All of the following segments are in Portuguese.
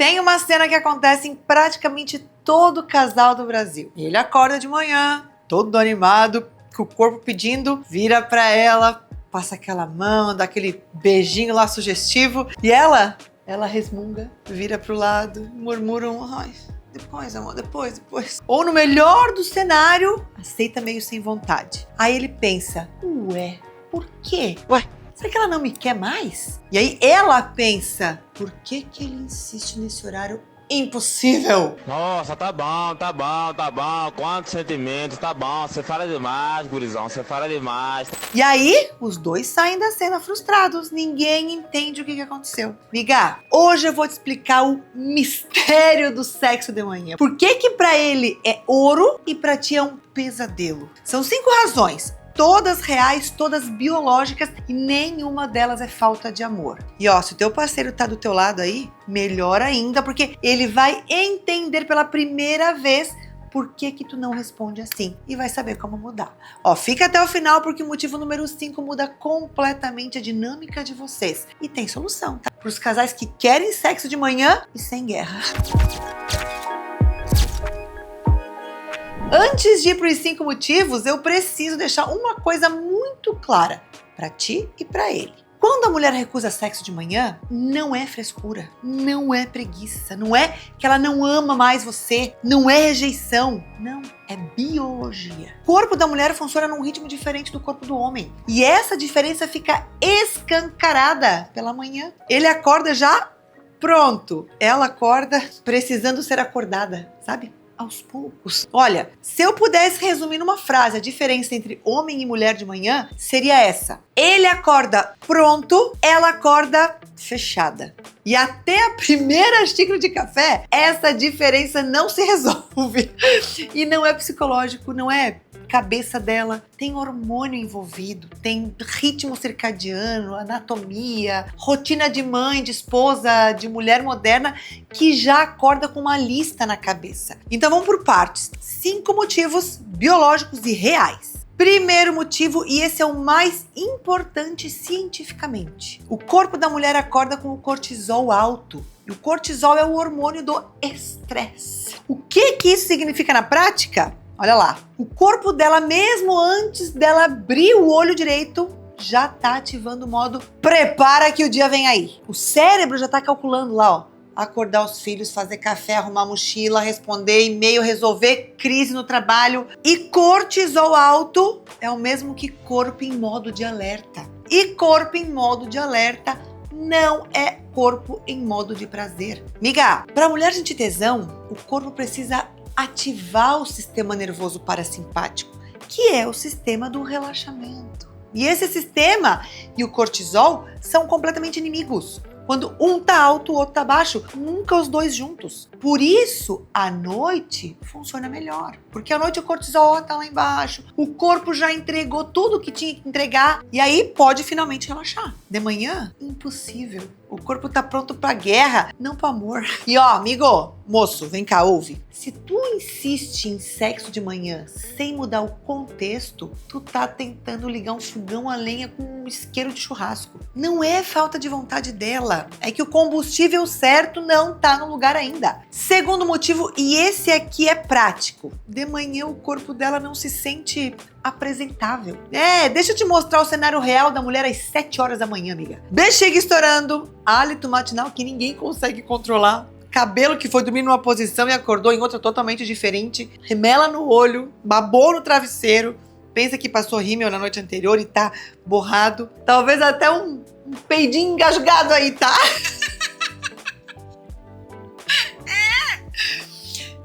Tem uma cena que acontece em praticamente todo casal do Brasil. Ele acorda de manhã, todo animado, com o corpo pedindo, vira pra ela, passa aquela mão, dá aquele beijinho lá sugestivo. E ela resmunga, vira pro lado, murmura ai, depois, amor, depois. Ou no melhor do cenário, aceita meio sem vontade. Aí ele pensa, ué, por quê? Será que ela não me quer mais? E aí ela pensa, por que ele insiste nesse horário impossível? Nossa, tá bom. Quantos sentimentos, tá bom. Você fala demais, gurizão, você fala demais. E aí, os dois saem da cena frustrados. Ninguém entende o que aconteceu. Miga, hoje eu vou te explicar o mistério do sexo de manhã. Por que pra ele é ouro e pra ti é um pesadelo? São 5 razões. Todas reais, todas biológicas e nenhuma delas é falta de amor. E ó, se o teu parceiro tá do teu lado aí, melhor ainda, porque ele vai entender pela primeira vez por que tu não responde assim e vai saber como mudar. Ó, fica até o final porque o motivo número 5 muda completamente a dinâmica de vocês. E tem solução, tá? Para os casais que querem sexo de manhã e sem guerra. Antes de ir para os 5 motivos, eu preciso deixar uma coisa muito clara para ti e para ele. Quando a mulher recusa sexo de manhã, não é frescura, não é preguiça, não é que ela não ama mais você, não é rejeição, não, é biologia. O corpo da mulher funciona num ritmo diferente do corpo do homem. E essa diferença fica escancarada pela manhã. Ele acorda já pronto, ela acorda precisando ser acordada, sabe? Aos poucos. Olha, se eu pudesse resumir numa frase a diferença entre homem e mulher de manhã, seria essa. Ele acorda pronto, ela acorda fechada. E até a primeira xícara de café, essa diferença não se resolve. E não é psicológico, não é cabeça dela. Tem hormônio envolvido, tem ritmo circadiano, anatomia, rotina de mãe, de esposa, de mulher moderna que já acorda com uma lista na cabeça. Então vamos por partes. 5 motivos biológicos e reais. Primeiro motivo, e esse é o mais importante cientificamente. O corpo da mulher acorda com o cortisol alto. E o cortisol é o hormônio do estresse. O que isso significa na prática? Olha lá, o corpo dela, mesmo antes dela abrir o olho direito, já tá ativando o modo prepara que o dia vem aí. O cérebro já tá calculando lá, ó. Acordar os filhos, fazer café, arrumar mochila, responder e-mail, resolver crise no trabalho. E cortisol alto é o mesmo que corpo em modo de alerta. E corpo em modo de alerta não é corpo em modo de prazer. Miga, pra mulher sentir tesão, o corpo precisa ativar o sistema nervoso parasimpático, que é o sistema do relaxamento. E esse sistema e o cortisol são completamente inimigos. Quando um tá alto, o outro tá baixo, nunca os dois juntos. Por isso, à noite funciona melhor. Porque à noite o cortisol tá lá embaixo, o corpo já entregou tudo que tinha que entregar e aí pode finalmente relaxar. De manhã, impossível. O corpo tá pronto pra guerra, não pro amor. E ó, amigo, moço, vem cá, ouve. Se tu insiste em sexo de manhã sem mudar o contexto, tu tá tentando ligar um fogão a lenha com um isqueiro de churrasco. Não é falta de vontade dela, é que o combustível certo não tá no lugar ainda. Segundo motivo, e esse aqui é prático, de manhã o corpo dela não se sente apresentável. Deixa eu te mostrar o cenário real da mulher às 7 horas da manhã, amiga. Bexiga estourando, hálito matinal que ninguém consegue controlar, cabelo que foi dormir numa posição e acordou em outra totalmente diferente, remela no olho, babou no travesseiro, pensa que passou rímel na noite anterior e tá borrado, talvez até um peidinho engasgado aí, tá?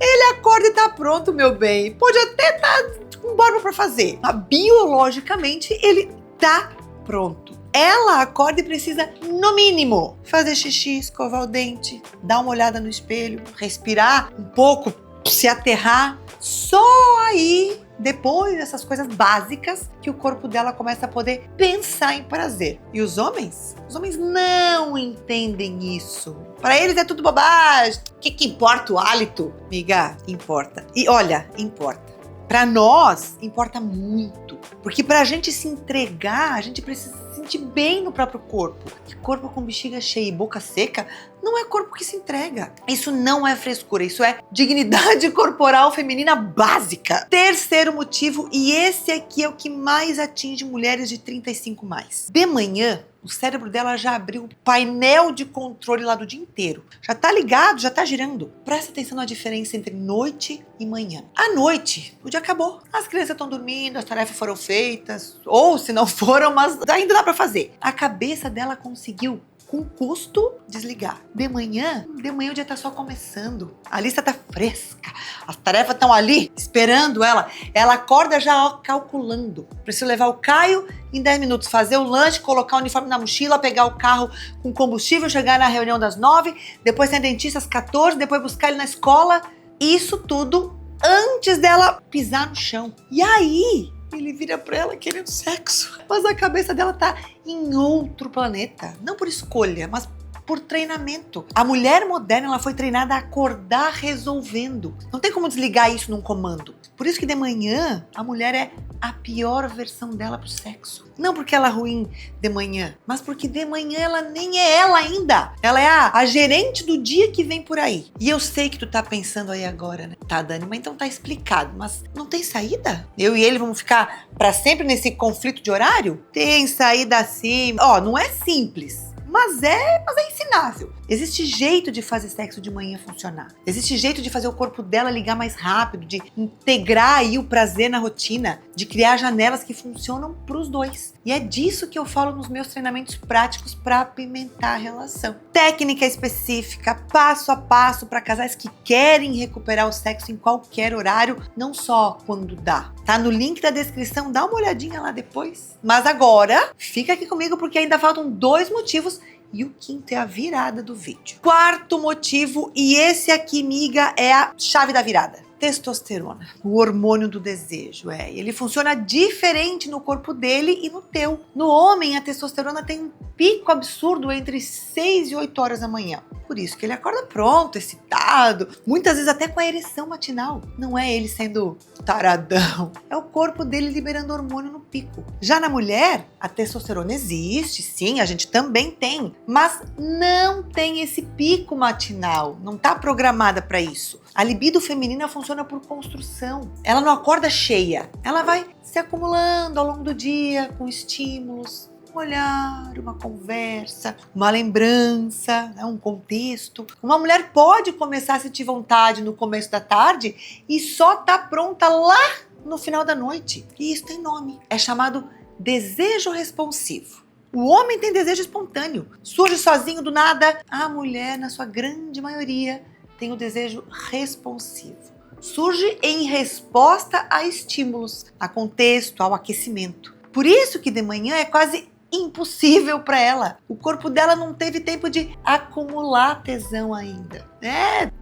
Ele acorda e tá pronto, meu bem. Pode até estar com barba pra fazer, mas biologicamente ele tá pronto. Ela acorda e precisa, no mínimo, fazer xixi, escovar o dente, dar uma olhada no espelho, respirar um pouco, se aterrar. Só aí, depois dessas coisas básicas, que o corpo dela começa a poder pensar em prazer. E os homens? Os homens não entendem isso. Para eles é tudo bobagem. O que importa o hálito? Miga, importa. E olha, importa. Para nós, importa muito. Porque pra gente se entregar, a gente precisa se sentir bem no próprio corpo. E corpo com bexiga cheia e boca seca Não é corpo que se entrega. Isso não é frescura, isso é dignidade corporal feminina básica. Terceiro motivo, e esse aqui é o que mais atinge mulheres de 35 mais. De manhã, o cérebro dela já abriu o painel de controle lá do dia inteiro. Já tá ligado, já tá girando. Presta atenção na diferença entre noite e manhã. À noite, o dia acabou. As crianças estão dormindo, as tarefas foram feitas, ou se não foram, mas ainda dá pra fazer. A cabeça dela conseguiu, com custo, desligar. De manhã o dia tá só começando. A lista tá fresca. As tarefas estão ali, esperando ela. Ela acorda já calculando. Preciso levar o Caio em 10 minutos, fazer o lanche, colocar o uniforme na mochila, pegar o carro com combustível, chegar na reunião das 9, depois tem dentista às 14, depois buscar ele na escola. Isso tudo antes dela pisar no chão. E aí ele vira pra ela querendo sexo. Mas a cabeça dela tá em outro planeta. Não por escolha, mas por treinamento. A mulher moderna, ela foi treinada a acordar resolvendo. Não tem como desligar isso num comando. Por isso que de manhã, a mulher é a pior versão dela pro sexo. Não porque ela é ruim de manhã, mas porque de manhã ela nem é ela ainda. Ela é a gerente do dia que vem por aí. E eu sei que tu tá pensando aí agora, né? Tá, Dani, mas então tá explicado. Mas não tem saída? Eu e ele vamos ficar pra sempre nesse conflito de horário? Tem saída sim. Ó, não é simples. Mas é ensinável. Existe jeito de fazer sexo de manhã funcionar. Existe jeito de fazer o corpo dela ligar mais rápido, de integrar aí o prazer na rotina, de criar janelas que funcionam pros dois. E é disso que eu falo nos meus treinamentos práticos para apimentar a relação. Técnica específica, passo a passo para casais que querem recuperar o sexo em qualquer horário, não só quando dá. Tá no link da descrição, dá uma olhadinha lá depois. Mas agora, fica aqui comigo porque ainda faltam 2 motivos e o quinto é a virada do vídeo. Quarto motivo, e esse aqui, miga, é a chave da virada. Testosterona, o hormônio do desejo, ele funciona diferente no corpo dele e no teu. No homem, a testosterona tem um pico absurdo entre 6 e 8 horas da manhã. Por isso que ele acorda pronto, excitado, muitas vezes até com a ereção matinal. Não é ele sendo taradão, é o corpo dele liberando hormônio no pico. Já na mulher, a testosterona existe, sim, a gente também tem, mas não tem esse pico matinal, não tá programada para isso. A libido feminina funciona por construção. Ela não acorda cheia, ela vai se acumulando ao longo do dia com estímulos. Um olhar, uma conversa, uma lembrança, um contexto. Uma mulher pode começar a sentir vontade no começo da tarde e só tá pronta lá no final da noite. E isso tem nome. É chamado desejo responsivo. O homem tem desejo espontâneo. Surge sozinho do nada. A mulher, na sua grande maioria, tem o desejo responsivo. Surge em resposta a estímulos, a contexto, ao aquecimento. Por isso que de manhã é quase impossível para ela. O corpo dela não teve tempo de acumular tesão ainda.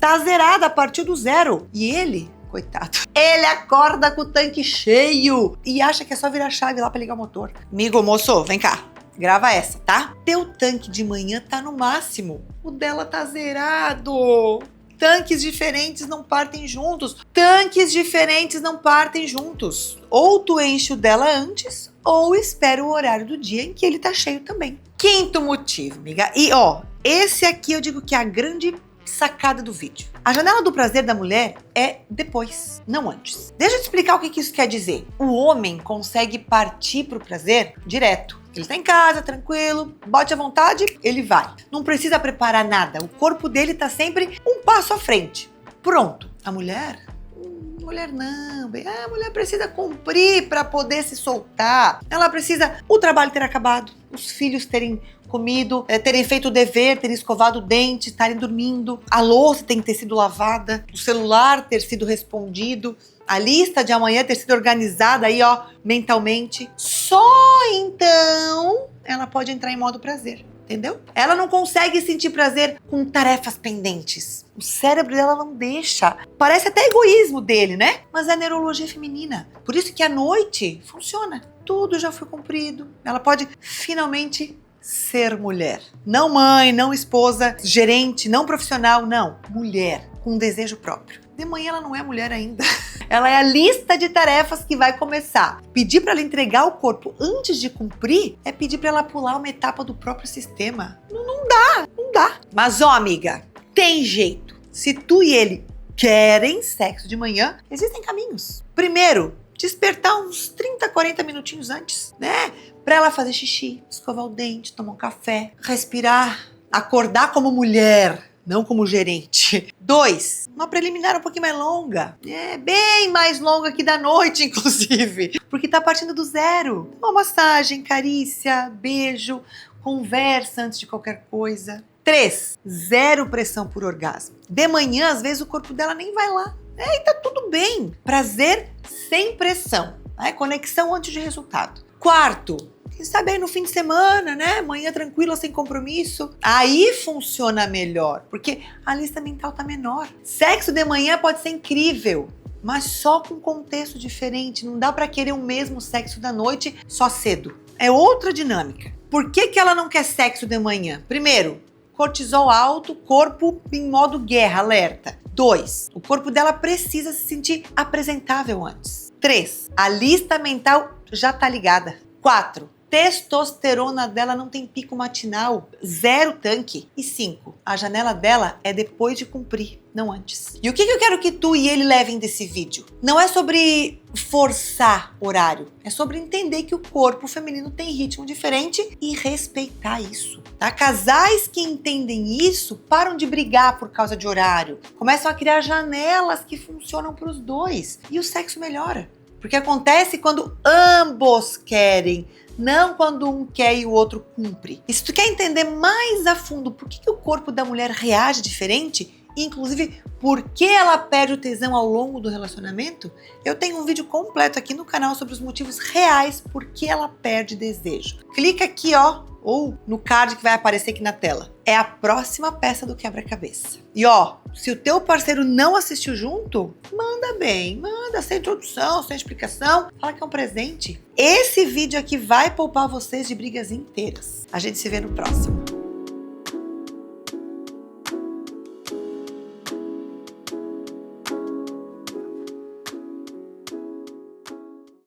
Tá zerada a partir do zero. E ele, coitado, ele acorda com o tanque cheio e acha que é só virar a chave lá para ligar o motor. Amigo, moço, vem cá. Grava essa, tá? Teu tanque de manhã tá no máximo. O dela tá zerado. Tanques diferentes não partem juntos. Tanques diferentes não partem juntos. Ou tu enche o dela antes, ou espera o horário do dia em que ele tá cheio também. Quinto motivo, amiga. E esse aqui eu digo que é a grande sacada do vídeo. A janela do prazer da mulher é depois, não antes. Deixa eu te explicar o que isso quer dizer. O homem consegue partir pro prazer direto. Ele tá em casa, tranquilo, bote à vontade, ele vai. Não precisa preparar nada, o corpo dele tá sempre um passo à frente. Pronto. A mulher? Mulher não, a mulher precisa cumprir para poder se soltar. Ela precisa o trabalho ter acabado, os filhos terem comido, terem feito o dever, terem escovado o dente, estarem dormindo, a louça tem que ter sido lavada, o celular ter sido respondido, a lista de amanhã ter sido organizada aí, mentalmente. Só então ela pode entrar em modo prazer. Entendeu? Ela não consegue sentir prazer com tarefas pendentes. O cérebro dela não deixa. Parece até egoísmo dele, né? Mas é a neurologia feminina. Por isso que à noite funciona. Tudo já foi cumprido. Ela pode finalmente ser mulher. Não mãe, não esposa, gerente, não profissional, não. Mulher, com desejo próprio. De manhã ela não é mulher ainda. Ela é a lista de tarefas que vai começar. Pedir para ela entregar o corpo antes de cumprir é pedir para ela pular uma etapa do próprio sistema. Não dá. Mas ó, amiga, tem jeito. Se tu e ele querem sexo de manhã, existem caminhos. Primeiro, despertar uns 30, 40 minutinhos antes, né? Pra ela fazer xixi, escovar o dente, tomar um café, respirar, acordar como mulher, não como gerente. 2, uma preliminar um pouquinho mais longa. Bem mais longa que da noite, inclusive. Porque tá partindo do zero. Uma massagem, carícia, beijo, conversa antes de qualquer coisa. 3, zero pressão por orgasmo. De manhã, às vezes, o corpo dela nem vai lá. E tá tudo bem. Prazer sem pressão. Conexão antes de resultado. 4, quem sabe aí no fim de semana, né? Manhã tranquila, sem compromisso. Aí funciona melhor, porque a lista mental tá menor. Sexo de manhã pode ser incrível, mas só com contexto diferente. Não dá pra querer o mesmo sexo da noite só cedo. É outra dinâmica. Por que ela não quer sexo de manhã? Primeiro, cortisol alto, corpo em modo guerra, alerta. 2, o corpo dela precisa se sentir apresentável antes. 3, a lista mental já tá ligada. 4, testosterona dela não tem pico matinal, zero tanque. E 5, a janela dela é depois de cumprir, não antes. E o que eu quero que tu e ele levem desse vídeo? Não é sobre forçar horário, é sobre entender que o corpo feminino tem ritmo diferente e respeitar isso. Tá? Casais que entendem isso param de brigar por causa de horário, começam a criar janelas que funcionam para os dois e o sexo melhora. Porque acontece quando ambos querem, não quando um quer e o outro cumpre. E se tu quer entender mais a fundo por que o corpo da mulher reage diferente, inclusive por que ela perde o tesão ao longo do relacionamento, eu tenho um vídeo completo aqui no canal sobre os motivos reais por que ela perde desejo. Clica aqui, ó, ou no card que vai aparecer aqui na tela. É a próxima peça do quebra-cabeça. E ó, se o teu parceiro não assistiu junto, manda bem, manda sem introdução, sem explicação, fala que é um presente. Esse vídeo aqui vai poupar vocês de brigas inteiras. A gente se vê no próximo.